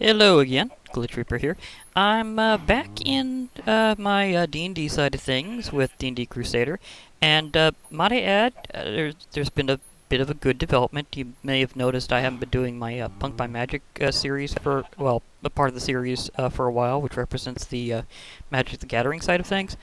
Hello again, Glitch Reaper here. I'm back in my D&D side of things with D&D Crusader, and might I add, there's been a bit of a good development. You may have noticed I haven't been doing my Punk by Magic series for, well, a part of the series for a while, which represents the Magic the Gathering side of things.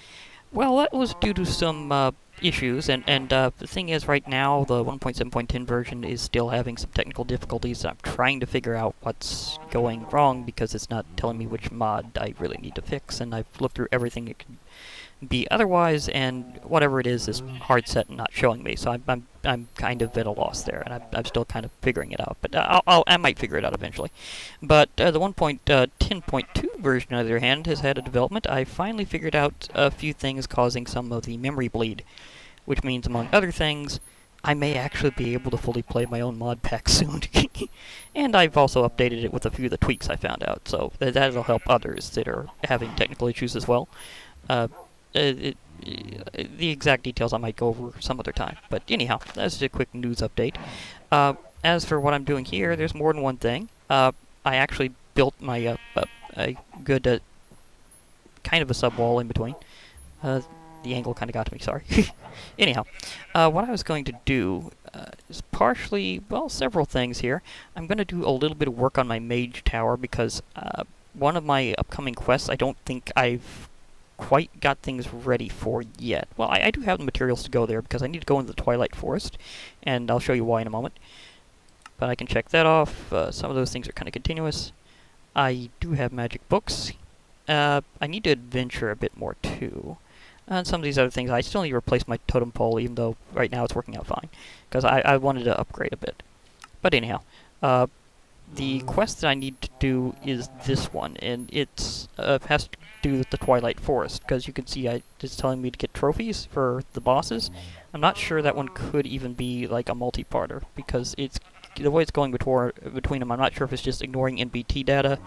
Well, that was due to some issues, and the thing is, right now, the 1.7.10 version is still having some technical difficulties. I'm trying to figure out what's going wrong because it's not telling me which mod I really need to fix, and I've looked through everything it can be otherwise, and whatever it is hard set and not showing me. So I'm kind of at a loss there, and I'm still kind of figuring it out. But I might figure it out eventually. But the 1.10.2 version, on the other hand, has had a development. I finally figured out a few things causing some of the memory bleed, which means, among other things, I may actually be able to fully play my own mod pack soon. And I've also updated it with a few of the tweaks I found out, so that'll help others that are having technical issues as well. Uh, the exact details I might go over some other time. But anyhow, that's a quick news update. As for what I'm doing here, there's more than one thing. I actually built my a good kind of a sub-wall in between. The angle kind of got to me, sorry. Anyhow, what I was going to do is partially, well, several things here. I'm going to do a little bit of work on my Mage Tower because one of my upcoming quests I don't think I've quite got things ready for yet. Well, I do have the materials to go there because I need to go into the Twilight Forest, and I'll show you why in a moment. But I can check that off. Some of those things are kind of continuous. I do have magic books. I need to adventure a bit more too. And some of these other things, I still need to replace my totem pole, even though right now it's working out fine, because I wanted to upgrade a bit. But anyhow, the quest that I need to do is this one, and it's has to do with the Twilight Forest, because you can see it's telling me to get trophies for the bosses. I'm not sure that one could even be like a multi-parter, because it's the way it's going between them. I'm not sure if it's just ignoring NBT data,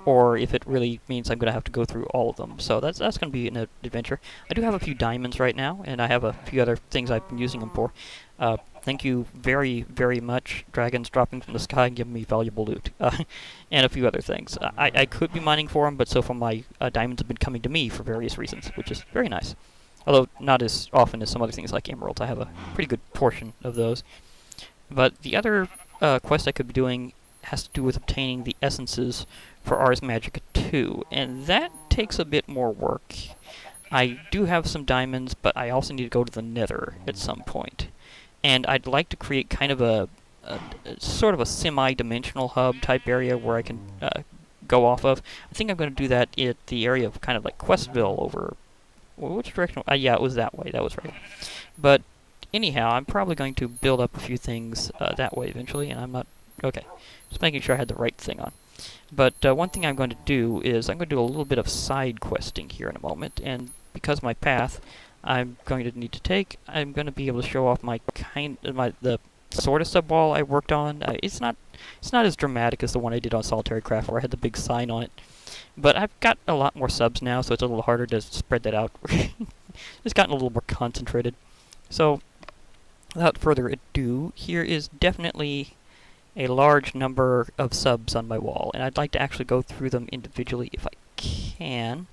or if it really means I'm going to have to go through all of them. So that's going to be an adventure. I do have a few diamonds right now, and I have a few other things I've been using them for. Thank you very, very much, dragons dropping from the sky and giving me valuable loot, and a few other things. I could be mining for them, but so far my diamonds have been coming to me for various reasons, which is very nice. Although not as often as some other things like emeralds. I have a pretty good portion of those. But the other quest I could be doing has to do with obtaining the essences for Ars Magica 2, and that takes a bit more work. I do have some diamonds, but I also need to go to the Nether at some point. And I'd like to create kind of a sort of a semi-dimensional hub type area where I can go off of. I think I'm going to do that at the area of kind of like Questville over... Well, which direction? Yeah, it was that way. That was right. But anyhow, I'm probably going to build up a few things that way eventually, and I'm not... Okay, just making sure I had the right thing on. But one thing I'm going to do is I'm going to do a little bit of side questing here in a moment, and because of my path I'm going to need to take, I'm going to be able to show off the sort of sub-wall I worked on. It's not as dramatic as the one I did on Solitary Craft where I had the big sign on it. But I've got a lot more subs now, so it's a little harder to spread that out. It's gotten a little more concentrated. So, without further ado, here is definitely a large number of subs on my wall, and I'd like to actually go through them individually if I can.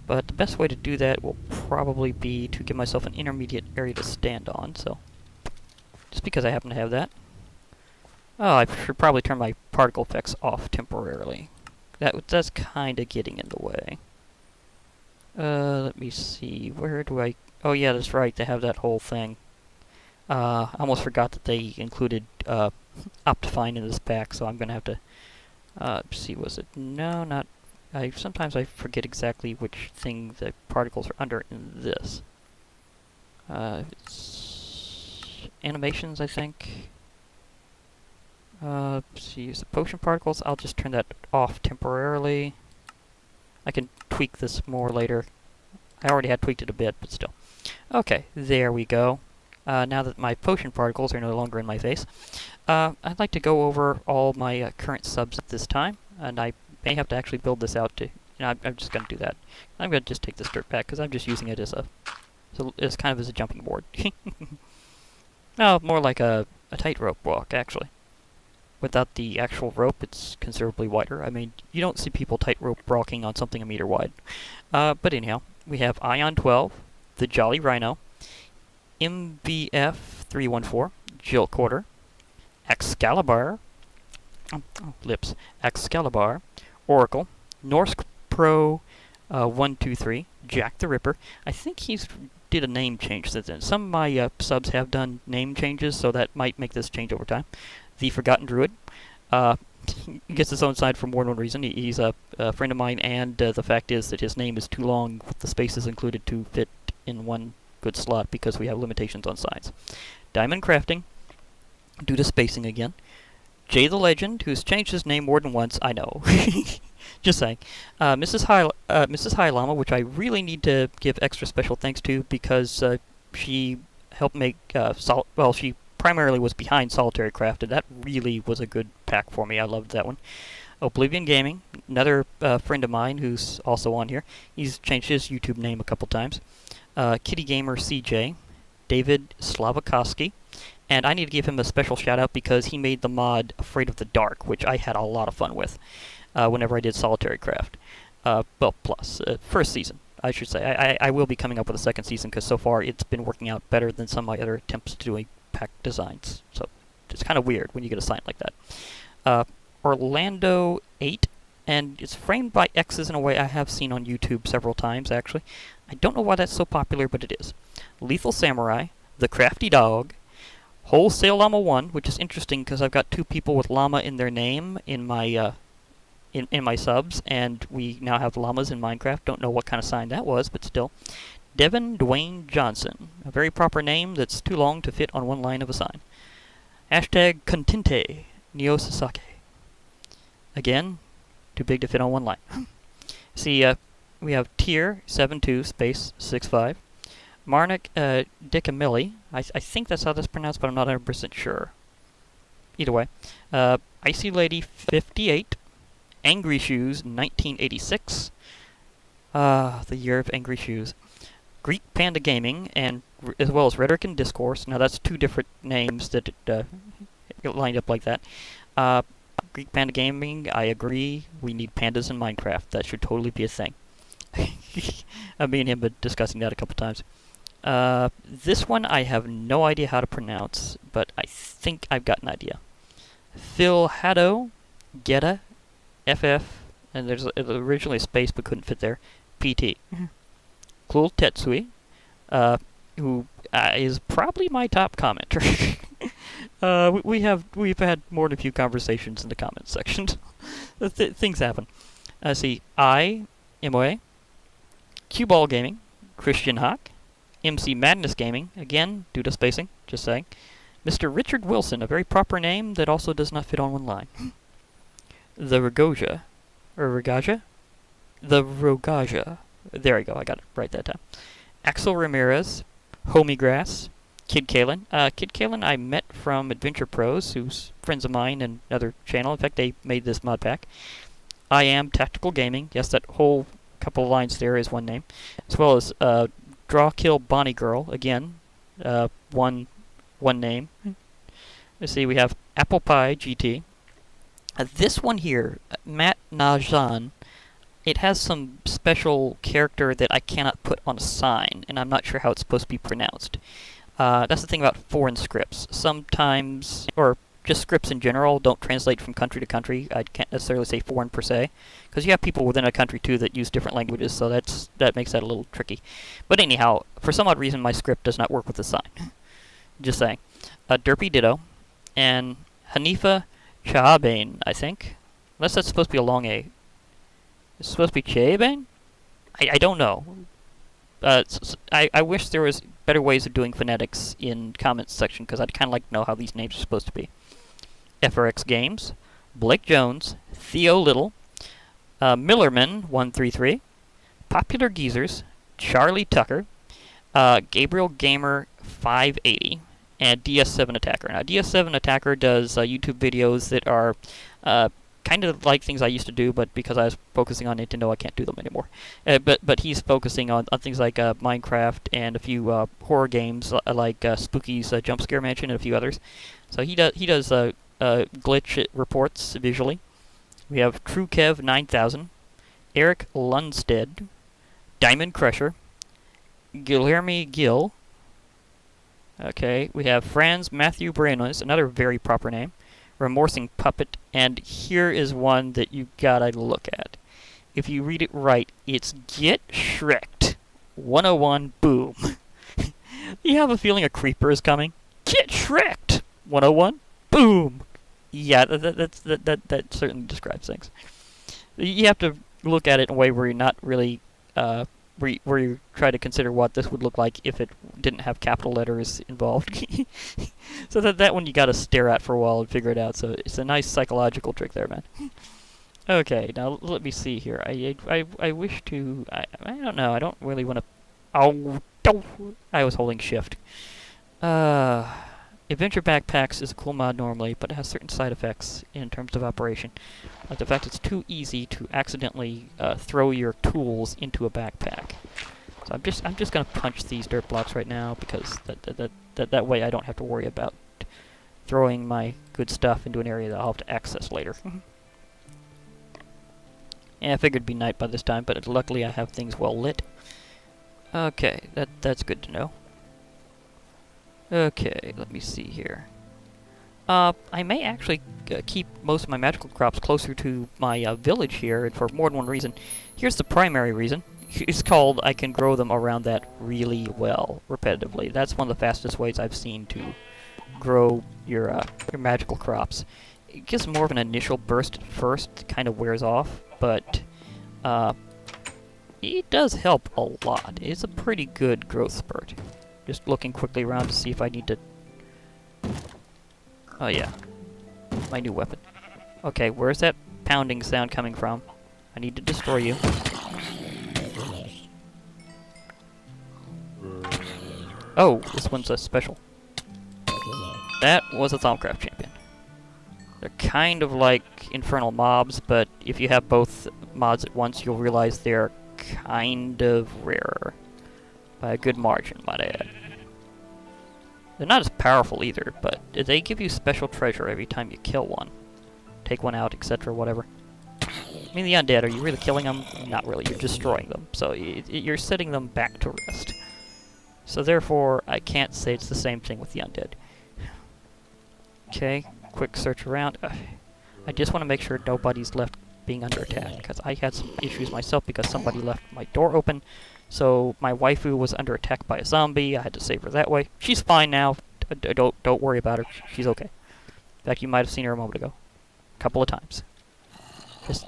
But the best way to do that will probably be to give myself an intermediate area to stand on, so just because I happen to have that. Oh, I should probably turn my particle effects off temporarily. That's kind of getting in the way. Let me see, where do I... Oh yeah, that's right, they have that whole thing. I almost forgot that they included Optifine in this pack, so I'm going to have to see, was it... No, not... Sometimes I forget exactly which thing the particles are under in this. It's animations, I think. See, use the potion particles. I'll just turn that off temporarily. I can tweak this more later. I already had tweaked it a bit, but still. Okay, there we go. Now that my potion particles are no longer in my face, I'd like to go over all my current subs at this time, and I may have to actually build this out to... I'm just going to do that. I'm going to just take this dirt pack, because I'm just using it as as kind of as a jumping board. No, more like a tightrope walk, actually. without the actual rope, it's considerably wider. I mean, you don't see people tightrope walking on something a meter wide. But anyhow, we have Ion 12, the Jolly Rhino, MVF 314, Jill Quarter, Excalibur, Excalibur, Oracle, Norse Pro 123, Jack the Ripper. I think he's did a name change since then. Some of my subs have done name changes, so that might make this change over time. The Forgotten Druid. He gets his own side for more than one reason. He's a friend of mine, and the fact is that his name is too long with the spaces included to fit in one good slot because we have limitations on size. Diamond Crafting, due to spacing again. Jay the Legend, who's changed his name more than once, I know. Just saying. Mrs. High Llama, which I really need to give extra special thanks to because she helped make she primarily was behind Solitary Craft, and that really was a good pack for me. I loved that one. Oblivion Gaming, another friend of mine who's also on here. He's changed his YouTube name a couple times. Kitty Gamer CJ, David Slavakovsky, and I need to give him a special shout out because he made the mod Afraid of the Dark, which I had a lot of fun with whenever I did Solitary Craft. First season, I should say. I will be coming up with a second season because so far it's been working out better than some of my other attempts to do pack designs. So it's kind of weird when you get a sign like that. Orlando 8, and it's framed by X's in a way I have seen on YouTube several times, actually. I don't know why that's so popular, but it is. Lethal Samurai, The Crafty Dog, Wholesale Llama 1, which is interesting because I've got two people with llama in their name in my in my subs, and we now have llamas in Minecraft. Don't know what kind of sign that was, but still. Devin Dwayne Johnson, a very proper name that's too long to fit on one line of a sign. Hashtag Contente Neo Sasake. Again, too big to fit on one line. See, we have tier 72 space 65. Marnik Dickamilli. I think that's how that's pronounced, but I'm not 100% sure. Either way. Icy Lady 58. Angry Shoes 1986. The year of Angry Shoes. Greek Panda Gaming, and as well as Rhetoric and Discourse. Now that's two different names that get lined up like that. Greek Panda Gaming, I agree. We need pandas in Minecraft. That should totally be a thing. Me and him been discussing that a couple times. This one I have no idea how to pronounce, but I think I've got an idea. Phil Haddo, Geta, FF, and there's originally a space but couldn't fit there. PT. Cool Tetsui, who is probably my top commenter. We've had more than a few conversations in the comments section. Things happen. See, MOA, Q-Ball Gaming, Christian Hawk, MC Madness Gaming, again, due to spacing, just saying. Mr. Richard Wilson, a very proper name that also does not fit on one line. The Rogaja. The Rogaja. There we go, I got it right that time. Axel Ramirez, Homie Grass, Kid Kalen. Kid Kalen I met from AdventurePros, who's friends of mine and another channel. In fact, they made this mod pack. I Am Tactical Gaming. Yes, that whole couple of lines there is one name. As well as Draw Kill Bonnie Girl. Again, one name. Let's see, we have Apple Pie GT. This one here, Matt Najan, it has some special character that I cannot put on a sign, and I'm not sure how it's supposed to be pronounced. That's the thing about foreign scripts. Sometimes, or just scripts in general, don't translate from country to country. I can't necessarily say foreign per se, because you have people within a country too that use different languages, so that makes that a little tricky. But anyhow, for some odd reason, my script does not work with the sign. Just saying. Derpy Ditto, and Hanifa Chahabane, I think. Unless that's supposed to be a long A. It's supposed to be Chahabane? I don't know. I wish there was better ways of doing phonetics in comments section, because I'd kind of like to know how these names are supposed to be. FRX Games, Blake Jones, Theo Little, Millerman133, Popular Geezers, Charlie Tucker, Gabriel Gamer 580, and DS7 Attacker. Now, DS7 Attacker does YouTube videos that are kind of like things I used to do, but because I was focusing on Nintendo, I can't do them anymore. But he's focusing on things like Minecraft and a few horror games like Spooky's Jump Scare Mansion and a few others. So he does glitch reports visually. We have TrueKev 9000, Eric Lundstedt, Diamond Crusher, Guilherme Gil. Okay, we have Franz Matthew Brenes, another very proper name, Remorsing Puppet, and here is one that you gotta look at. If you read it right, it's Get Shreked 101 Boom. You have a feeling a creeper is coming? Get Shreked 101 Boom. Yeah, that certainly describes things. You have to look at it in a way where you're not really where you try to consider what this would look like if it didn't have capital letters involved. So that one you got to stare at for a while and figure it out. So it's a nice psychological trick there, man. Okay, now let me see here. I wish to... I don't know. I don't really want to... Oh, I was holding shift. Adventure Backpacks is a cool mod normally, but it has certain side effects in terms of operation. Like the fact it's too easy to accidentally throw your tools into a backpack. So I'm just gonna punch these dirt blocks right now because that way I don't have to worry about throwing my good stuff into an area that I'll have to access later. Yeah, I figured it'd be night by this time, but luckily I have things well lit. Okay, that's good to know. Okay, let me see here. I may actually keep most of my magical crops closer to my village here, and for more than one reason. Here's the primary reason. It's called I can grow them around that really well, repetitively. That's one of the fastest ways I've seen to grow your magical crops. It gives more of an initial burst at first, it kind of wears off, but it does help a lot. It's a pretty good growth spurt. Just looking quickly around to see if I need to... Oh yeah, my new weapon. Okay, where's that pounding sound coming from? I need to destroy you. Oh, this one's a special. That was a Thaumcraft champion. They're kind of like infernal mobs, but if you have both mods at once, you'll realize they're kind of rarer. By a good margin, might I add. They're not as powerful either, but they give you special treasure every time you kill one. Take one out, etc., whatever. I mean, the undead, are you really killing them? Not really, you're destroying them. So you're setting them back to rest. So therefore, I can't say it's the same thing with the undead. Okay, quick search around. I just want to make sure nobody's left being under attack, because I had some issues myself because somebody left my door open. So my waifu was under attack by a zombie. I had to save her that way. She's fine now. Don't worry about her. She's okay. In fact, you might have seen her a moment ago. A couple of times. Just,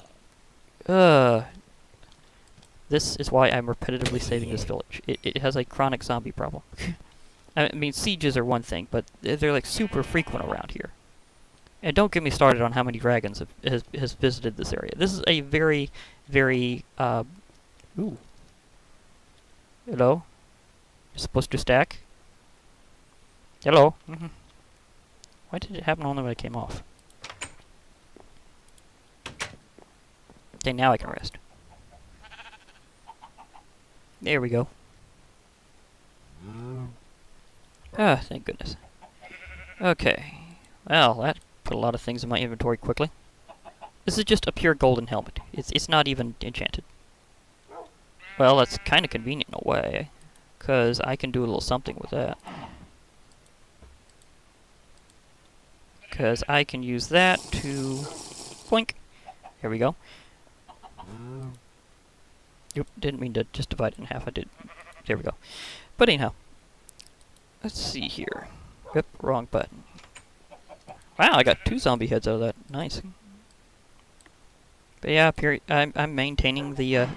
this is why I'm repetitively saving this village. It has a chronic zombie problem. I mean, sieges are one thing, but they're like super frequent around here. And don't get me started on how many dragons has visited this area. This is a very, very, ooh. Hello? You're supposed to stack? Hello? Why did it happen only when I came off? Okay, now I can rest. There we go. Ah, thank goodness. Okay. Well, that put a lot of things in my inventory quickly. This is just a pure golden helmet. It's not even enchanted. Well, that's kind of convenient in a way, because I can do a little something with that. Because I can use that to... Blink! Here we go. Yep, didn't mean to just divide it in half, I did. There we go. But anyhow, let's see here. Yep, wrong button. Wow, I got 2 zombie heads out of that. Nice. But yeah, I'm maintaining the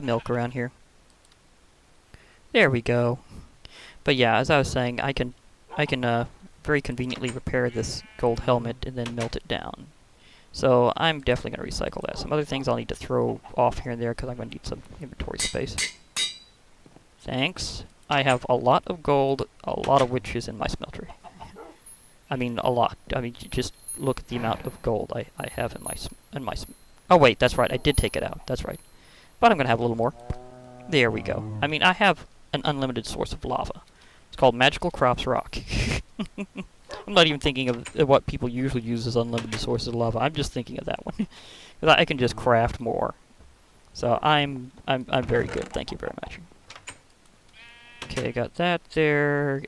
milk around here. There we go. But yeah, as I was saying, I can very conveniently repair this gold helmet and then melt it down. So I'm definitely going to recycle that. Some other things I'll need to throw off here and there because I'm going to need some inventory space. Thanks. I have a lot of gold, a lot of which is in my smeltery. I mean, a lot. I mean, just look at the amount of gold I have in my oh wait, that's right. I did take it out. That's right. But I'm going to have a little more. There we go. I mean, I have an unlimited source of lava. It's called Magical Crops Rock. I'm not even thinking of what people usually use as unlimited sources of lava. I'm just thinking of that one. Because I can just craft more. So I'm very good. Thank you very much. Okay, got that there.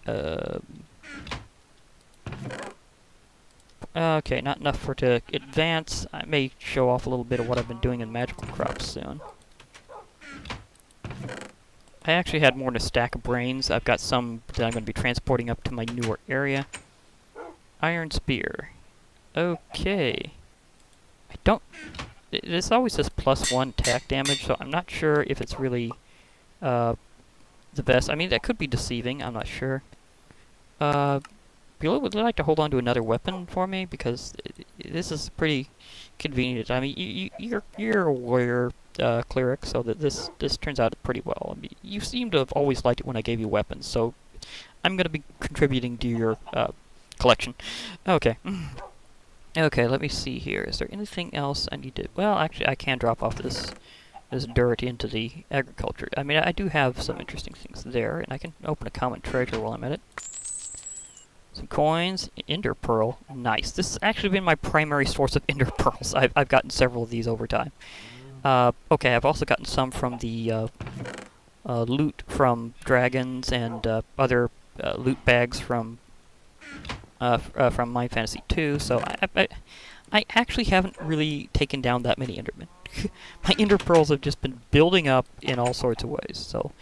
Okay, not enough for to advance. I may show off a little bit of what I've been doing in magical crops soon. I actually had more than a stack of brains. I've got some that I'm going to be transporting up to my newer area. Iron spear. Okay. I don't... This always says +1 attack damage, so I'm not sure if it's really the best. I mean, that could be deceiving. I'm not sure. Bueller, would you like to hold on to another weapon for me? Because this is pretty convenient. I mean, you're a warrior cleric, so that this turns out pretty well. I mean, you seem to have always liked it when I gave you weapons, so I'm going to be contributing to your collection. Okay. Okay, let me see here. Is there anything else I need to... Well, actually, I can drop off this dirt into the agriculture. I mean, I do have some interesting things there, and I can open a common treasure while I'm at it. Some coins, ender pearl, nice. This has actually been my primary source of ender pearls. I've gotten several of these over time. Okay, I've also gotten some from the loot from dragons and other loot bags from My Fantasy 2. So I actually haven't really taken down that many endermen. My ender pearls have just been building up in all sorts of ways. So.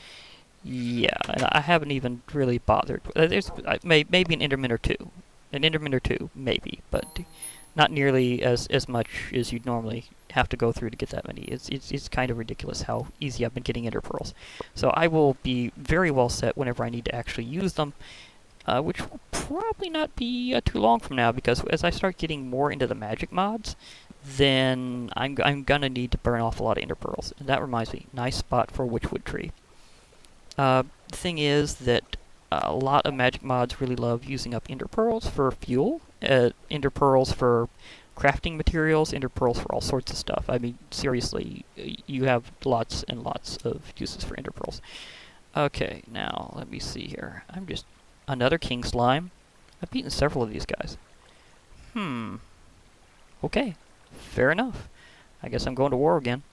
Yeah, and I haven't even really bothered. There's maybe an Enderman or two. An Enderman or two, maybe, but not nearly as much as you'd normally have to go through to get that many. It's kind of ridiculous how easy I've been getting Ender Pearls. So I will be very well set whenever I need to actually use them, which will probably not be too long from now, because as I start getting more into the magic mods, then I'm gonna need to burn off a lot of Ender Pearls. And that reminds me, nice spot for a Witchwood tree. The thing is that a lot of magic mods really love using up ender pearls for fuel, ender pearls for crafting materials, ender pearls for all sorts of stuff. I mean, seriously, you have lots and lots of uses for ender pearls. Okay, now, let me see here. I'm just... Another king slime. I've beaten several of these guys. Okay, fair enough. I guess I'm going to war again.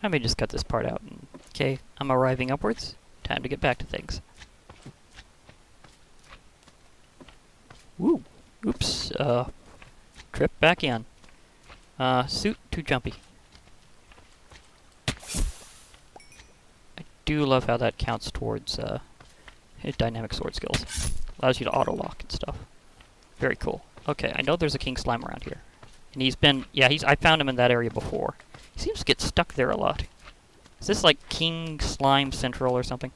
I may just cut this part out. Okay, I'm arriving upwards. Time to get back to things. Woo! Oops. Trip back in. Suit too jumpy. I do love how that counts towards dynamic sword skills. Allows you to auto-lock and stuff. Very cool. Okay, I know there's a king slime around here. And he's been... Yeah, I found him in that area before. He seems to get stuck there a lot. Is this like King Slime Central or something?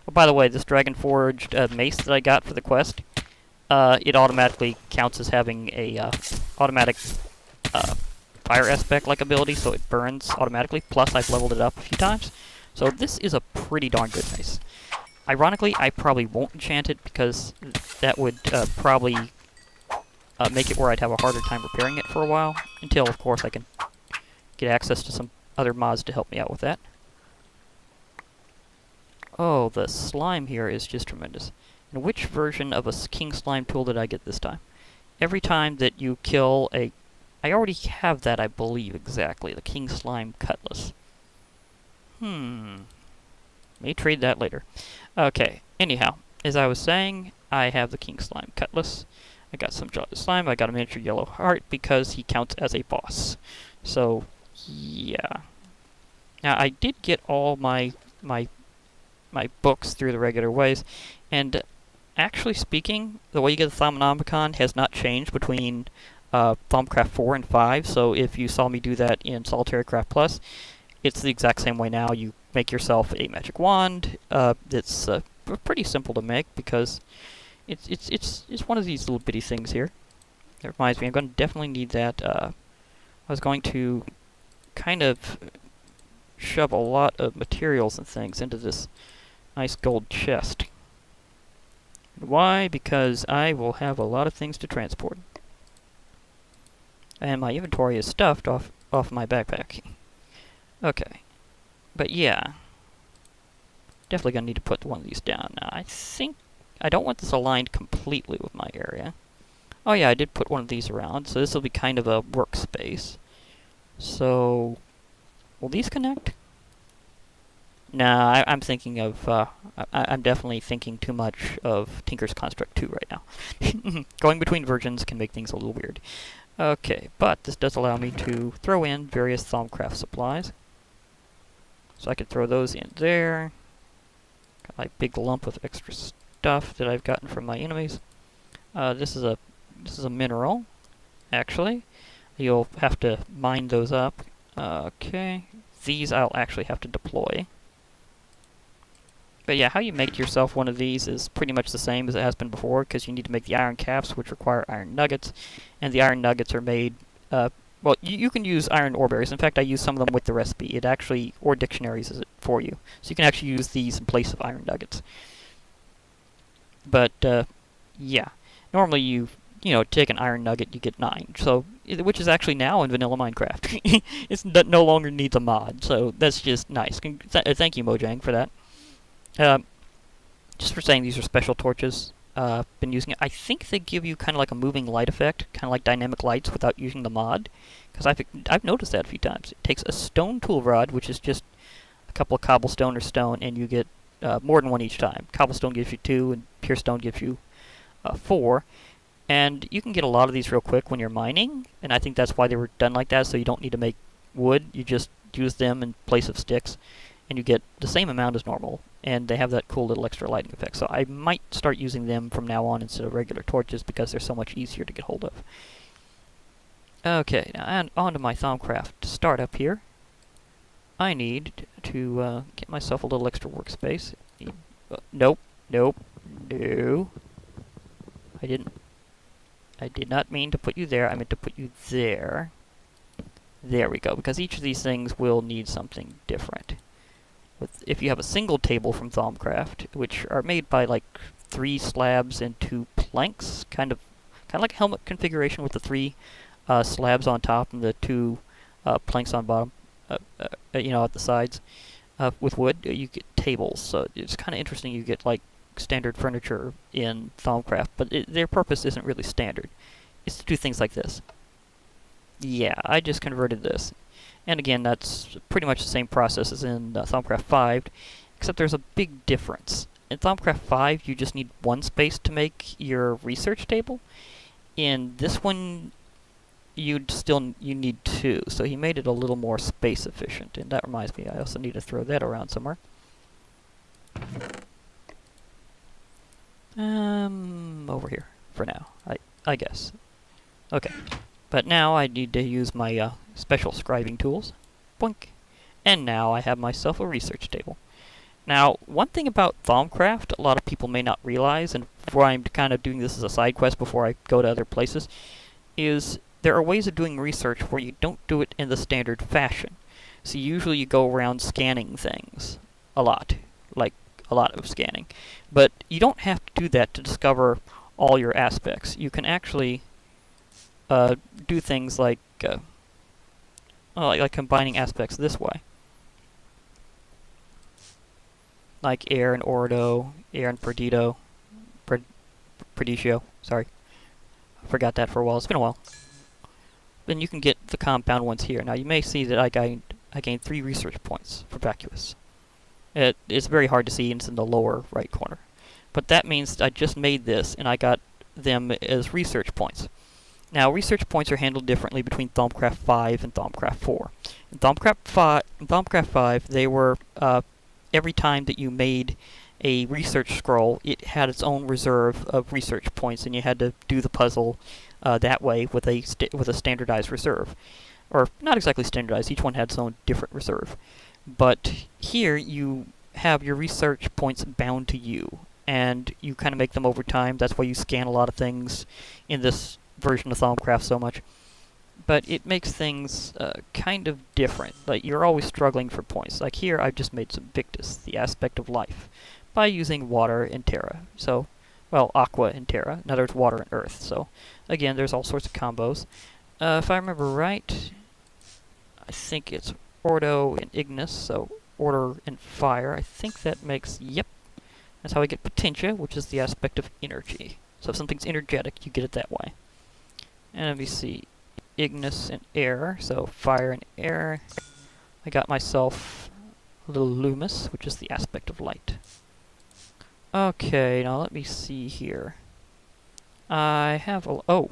Oh, by the way, this Dragon Forged mace that I got for the quest, it automatically counts as having a automatic fire aspect-like ability, so it burns automatically. Plus, I've leveled it up a few times. So this is a pretty darn good mace. Ironically, I probably won't enchant it because that would probably... make it where I'd have a harder time repairing it for a while, until, of course, I can get access to some other mods to help me out with that. Oh, the slime here is just tremendous. And which version of a king slime tool did I get this time? Every time that you kill a... I already have that, I believe, exactly. The king slime cutlass. May trade that later. Okay, anyhow, as I was saying, I have the king slime cutlass. I got some Jolly Slime, I got a miniature yellow heart because he counts as a boss. So, yeah. Now, I did get all my books through the regular ways, and actually speaking, the way you get the Thaumanomicon has not changed between Thaumcraft 4 and 5, so if you saw me do that in Solitary Craft Plus, it's the exact same way now. You make yourself a magic wand. It's pretty simple to make because... It's one of these little bitty things here. That reminds me, I'm going to definitely need that. I was going to kind of shove a lot of materials and things into this nice gold chest. Why? Because I will have a lot of things to transport. And my inventory is stuffed off my backpack. Okay. But yeah. Definitely gonna need to put one of these down. Now, I think I don't want this aligned completely with my area. Oh yeah, I did put one of these around, so this will be kind of a workspace. So, will these connect? Nah, I'm thinking of, I'm definitely thinking too much of Tinker's Construct 2 right now. Going between versions can make things a little weird. Okay, but this does allow me to throw in various Thaumcraft supplies. So I could throw those in there. Got my big lump of extra stuff that I've gotten from my enemies. This is a mineral, actually. You'll have to mine those up. Okay, these I'll actually have to deploy. But yeah, how you make yourself one of these is pretty much the same as it has been before, because you need to make the iron caps, which require iron nuggets, and the iron nuggets are made, well, you can use iron ore berries. In fact, I use some of them with the recipe. It actually, or dictionaries is it for you. So you can actually use these in place of iron nuggets. But, yeah. Normally you know, take an iron nugget, you get 9. So, which is actually now in vanilla Minecraft. It no longer needs a mod, so that's just nice. Thank you, Mojang, for that. Just for saying these are special torches. Been using it. I think they give you kind of like a moving light effect, kind of like dynamic lights without using the mod. Because I've noticed that a few times. It takes a stone tool rod, which is just a couple of cobblestone or stone, and you get more than one each time. Cobblestone gives you 2, and pure stone gives you 4. And you can get a lot of these real quick when you're mining, and I think that's why they were done like that, so you don't need to make wood. You just use them in place of sticks, and you get the same amount as normal, and they have that cool little extra lighting effect. So I might start using them from now on instead of regular torches because they're so much easier to get hold of. Okay, now and on to my Thaumcraft startup here. I need to get myself a little extra workspace. Nope, no. I did not mean to put you there. I meant to put you there. There we go, because each of these things will need something different. If you have a single table from Thaumcraft, which are made by like 3 slabs and 2 planks, kind of like a helmet configuration with the 3 slabs on top and the 2 planks on bottom, you know, at the sides. With wood, you get tables, so it's kind of interesting. You get like standard furniture in Thaumcraft, but their purpose isn't really standard. It's to do things like this. Yeah, I just converted this. And again, that's pretty much the same process as in Thaumcraft 5, except there's a big difference. In Thaumcraft 5, you just need 1 space to make your research table. In this one, you need 2, so he made it a little more space efficient. And that reminds me, I also need to throw that around somewhere. Over here, for now, I guess. Okay. But now I need to use my special scribing tools. Boink. And now I have myself a research table. Now, one thing about Thaumcraft a lot of people may not realize, and why I'm kind of doing this as a side quest before I go to other places, is there are ways of doing research where you don't do it in the standard fashion. So usually you go around scanning things a lot, like a lot of scanning. But you don't have to do that to discover all your aspects. You can actually do things like combining aspects this way. Like air and ordo, air and perdido, perditio, sorry. I forgot that for a while. It's been a while. Then you can get the compound ones here. Now you may see that I gained 3 research points for vacuous. It's very hard to see, and it's in the lower right corner. But that means I just made this, and I got them as research points. Now, research points are handled differently between Thaumcraft 5 and Thaumcraft 4. In Thaumcraft 5, they were, every time that you made a research scroll, it had its own reserve of research points, and you had to do the puzzle that way with a standardized reserve. Or, not exactly standardized, each one had its own different reserve. But here, you have your research points bound to you, and you kind of make them over time. That's why you scan a lot of things in this version of Thaumcraft so much. But it makes things kind of different. Like, you're always struggling for points. Like here, I've just made some Victus, the aspect of life, by using water and terra. So, well, aqua and terra. In other words, water and earth. So, again, there's all sorts of combos. If I remember right, I think it's ordo and ignis. So, order, and fire. I think that makes, yep. That's how I get potentia, which is the aspect of energy. So if something's energetic, you get it that way. And let me see. Ignis and air, so fire and air. I got myself a little lumus, which is the aspect of light. Okay, now let me see here. I have a... oh!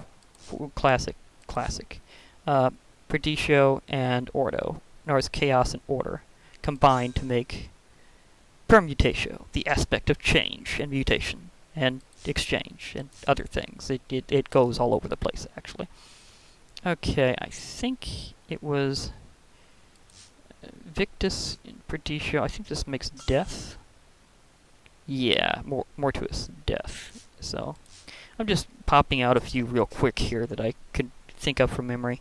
Classic. Perditio and Ordo. In other words, chaos and order combined to make permutatio, the aspect of change and mutation and exchange and other things. It goes all over the place, actually. Okay, I think it was Victus in Perditio. I think this makes death. Yeah, Mortuus, death. So, I'm just popping out a few real quick here that I could think of from memory.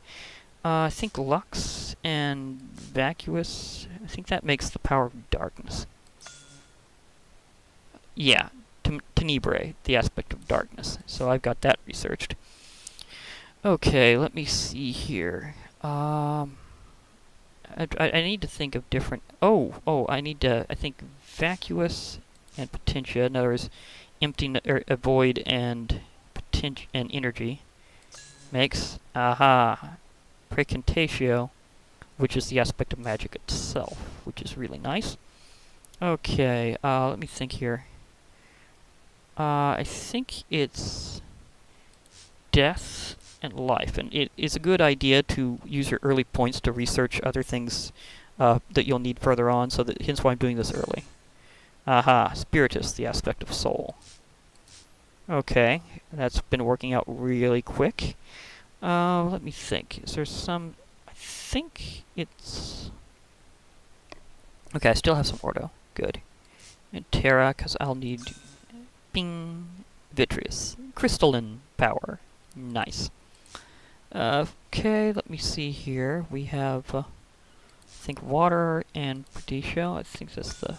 I think Lux and Vacuous, I think that makes the power of darkness. Yeah, Tenebrae, the aspect of darkness. So I've got that researched. Okay, let me see here. I need to think of different... I need to... I think Vacuous and Potentia, in other words, empty, void and potential and energy, makes Precantatio, which is the aspect of magic itself, which is really nice. Okay, let me think here. I think it's death and life, and it is a good idea to use your early points to research other things that you'll need further on, so that hence why I'm doing this early. Spiritus, the aspect of soul. Okay, that's been working out really quick. Let me think. Is there some... I think it's... Okay, I still have some Ordo. Good. And Terra, because I'll need... Bing! Vitreous. Crystalline power. Nice. Okay, let me see here. We have, I think water and Perditio. I think that's the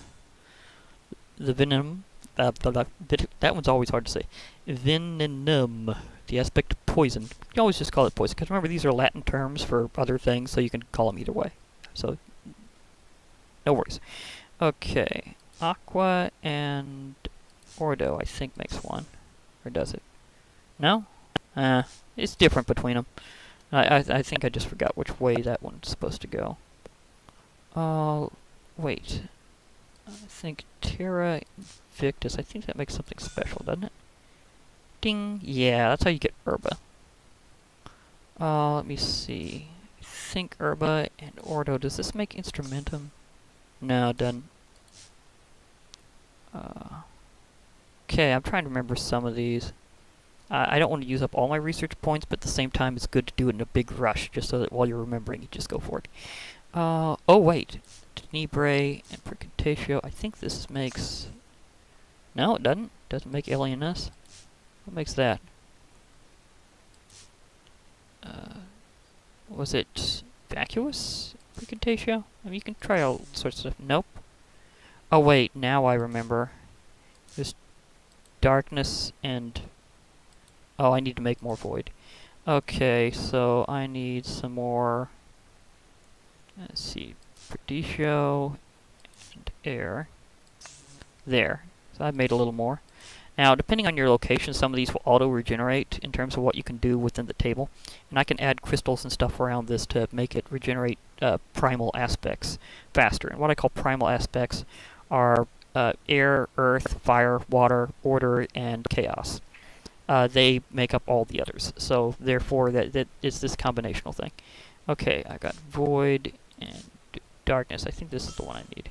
venom. That one's always hard to say. Venom. The aspect of poison. You always just call it poison, because remember, these are Latin terms for other things, so you can call them either way. So, no worries. Okay. Aqua and Ordo, I think, makes one. Or does it? No? It's different between them. I think I just forgot which way that one's supposed to go. Wait. I think Terra Invictus, I think that makes something special, doesn't it? Ding! Yeah, that's how you get Herba. Let me see. I think Herba and Ordo, does this make Instrumentum? No, it doesn't. Okay, I'm trying to remember some of these. I don't want to use up all my research points, but at the same time, it's good to do it in a big rush, just so that while you're remembering, you just go for it. Oh, wait. Tenebrae and Precantatio. I think this makes... No, it doesn't. Doesn't make Alienus. What makes that? Was it Vacuous? Precantatio? I mean, you can try all sorts of stuff. Nope. Oh, wait. Now I remember. There's darkness and... Oh, I need to make more void. Okay, so I need some more... Let's see. Perditio and air. There. So I've made a little more. Now, depending on your location, some of these will auto-regenerate in terms of what you can do within the table. And I can add crystals and stuff around this to make it regenerate primal aspects faster. And what I call primal aspects are air, earth, fire, water, order, and chaos. They make up all the others. So, therefore, that is this combinational thing. Okay, I got void and darkness. I think this is the one I need.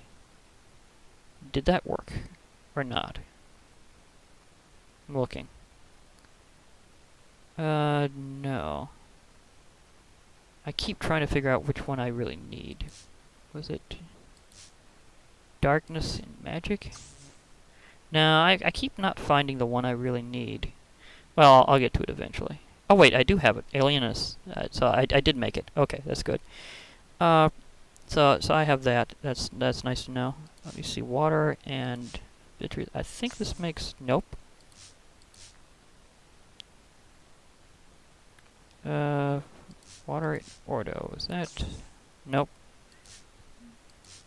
Did that work? Or not? I'm looking. No. I keep trying to figure out which one I really need. Was it darkness and magic? No, I keep not finding the one I really need. Well, I'll get to it eventually. Oh wait, I do have it. Alienus. So I did make it. Okay, that's good. So I have that. That's nice to know. Let me see. Water and vitreous. I think this makes... Nope. Water Ordo. Is that... Nope.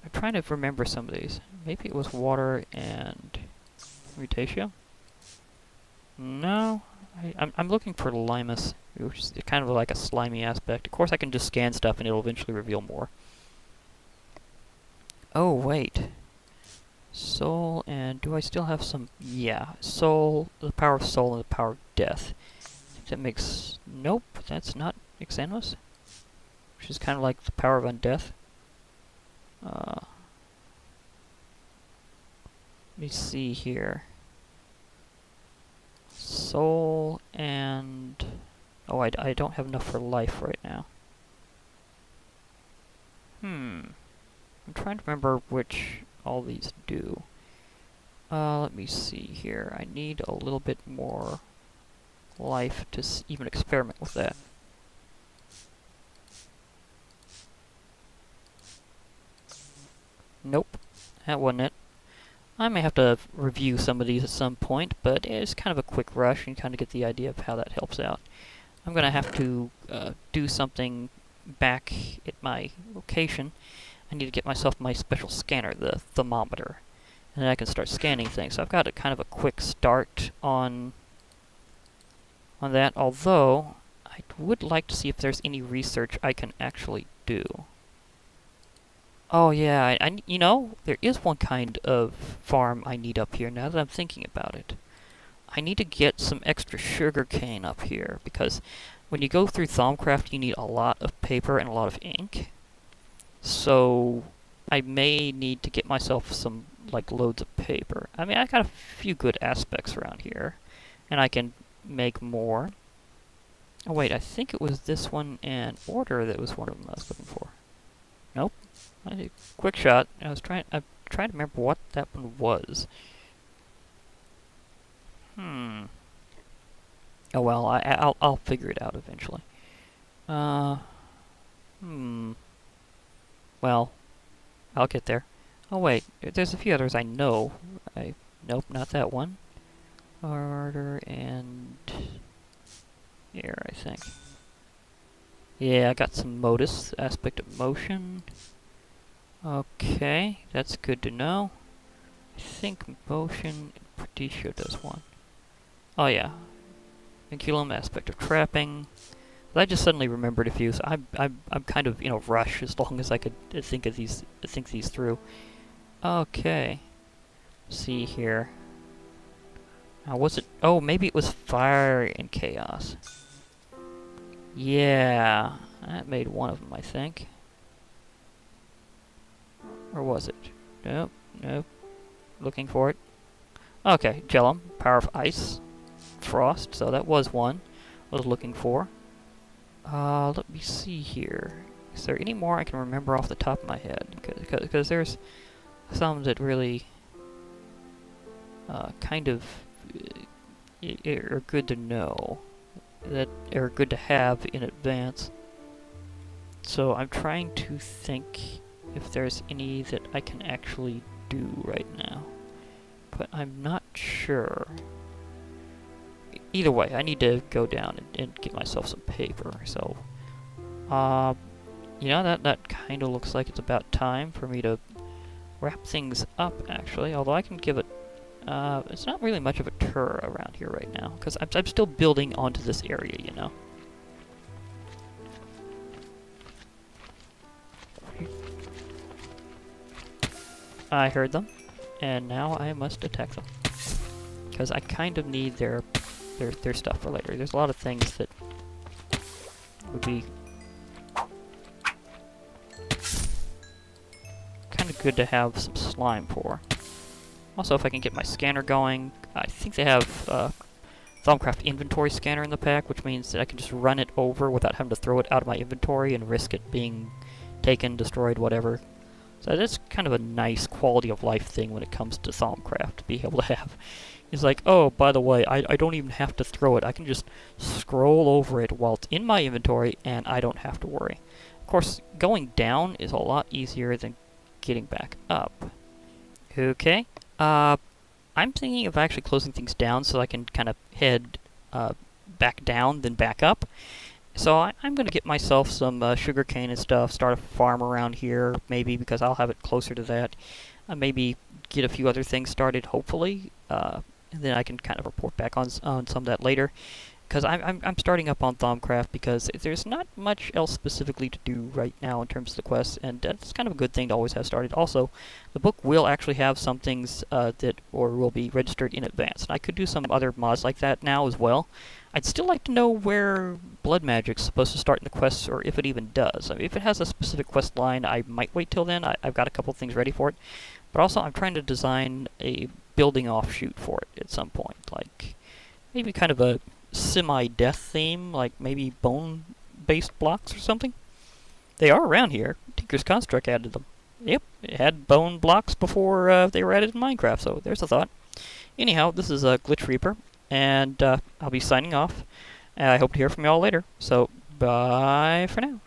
I'm trying to remember some of these. Maybe it was water and mutatio? No. I'm looking for limus, which is kind of like a slimy aspect. Of course, I can just scan stuff and it'll eventually reveal more. Oh, wait. Soul, and do I still have some? Yeah, soul, the power of soul and the power of death. I think that makes... Nope, that's not Xanos, which is kind of like the power of undeath. Let me see here. Soul and... Oh, I don't have enough for life right now. I'm trying to remember which all these do. Let me see here. I need a little bit more life to even experiment with that. Nope, that wasn't it. I may have to review some of these at some point, but it's kind of a quick rush and kind of get the idea of how that helps out. I'm going to have to do something back at my location. I need to get myself my special scanner, the thermometer, and then I can start scanning things. So I've got a kind of a quick start on that, although I would like to see if there's any research I can actually do. Oh yeah, you know, there is one kind of farm I need up here now that I'm thinking about it. I need to get some extra sugar cane up here, because when you go through Thaumcraft you need a lot of paper and a lot of ink. So I may need to get myself some, like, loads of paper. I mean, I got a few good aspects around here, and I can make more. Oh wait, I think it was this one and order that was one of them I was looking for. Nope. I did quick shot. I'm trying to remember what that one was. Oh well, I'll figure it out eventually. Well, I'll get there. Oh wait, there's a few others I know. Nope, not that one. Order and here, I think. Yeah, I got some modus, aspect of motion. Okay, that's good to know. I think motion Protetio does one. Oh yeah. Vinculum, aspect of trapping. I just suddenly remembered a few, so I'm kind of in a rush as long as I could think these through. Okay. See here. Now was it? Oh, maybe it was fire and chaos. Yeah, that made one of them, I think. Or was it? Nope, nope. Looking for it. Okay, Gellum, power of ice, frost. So that was one I was looking for. Let me see here. Is there any more I can remember off the top of my head? Because there's some that really kind of are good to know, that are good to have in advance. So I'm trying to think if there's any that I can actually do right now, but I'm not sure. Either way, I need to go down and get myself some paper, so... you know, that kind of looks like it's about time for me to wrap things up, actually, although I can give it... it's not really much of a tour around here right now, because I'm still building onto this area, you know. I heard them, and now I must attack them, because I kind of need their stuff for later. There's a lot of things that would be kind of good to have some slime for. Also, if I can get my scanner going, I think they have Thaumcraft inventory scanner in the pack, which means that I can just run it over without having to throw it out of my inventory and risk it being taken, destroyed, whatever. So that's kind of a nice quality of life thing when it comes to Thaumcraft, to be able to have. It's like, oh, by the way, I don't even have to throw it. I can just scroll over it while it's in my inventory, and I don't have to worry. Of course, going down is a lot easier than getting back up. Okay. I'm thinking of actually closing things down so I can kind of head back down, then back up. So I'm going to get myself some sugarcane and stuff, start a farm around here, maybe, because I'll have it closer to that. Maybe get a few other things started, hopefully, and then I can kind of report back on some of that later. Because I'm starting up on Thaumcraft because there's not much else specifically to do right now in terms of the quests, and that's kind of a good thing to always have started. Also, the book will actually have some things that will be registered in advance, and I could do some other mods like that now as well. I'd still like to know where blood magic's supposed to start in the quests, or if it even does. I mean, if it has a specific quest line, I might wait till then. I've got a couple things ready for it, but also I'm trying to design a building offshoot for it at some point, like maybe kind of a semi-death theme, like maybe bone-based blocks or something. They are around here. Tinker's Construct added them. Yep, it had bone blocks before they were added in Minecraft, so there's a thought. Anyhow, this is Glitch Reaper, and I'll be signing off. I hope to hear from you all later, so bye for now.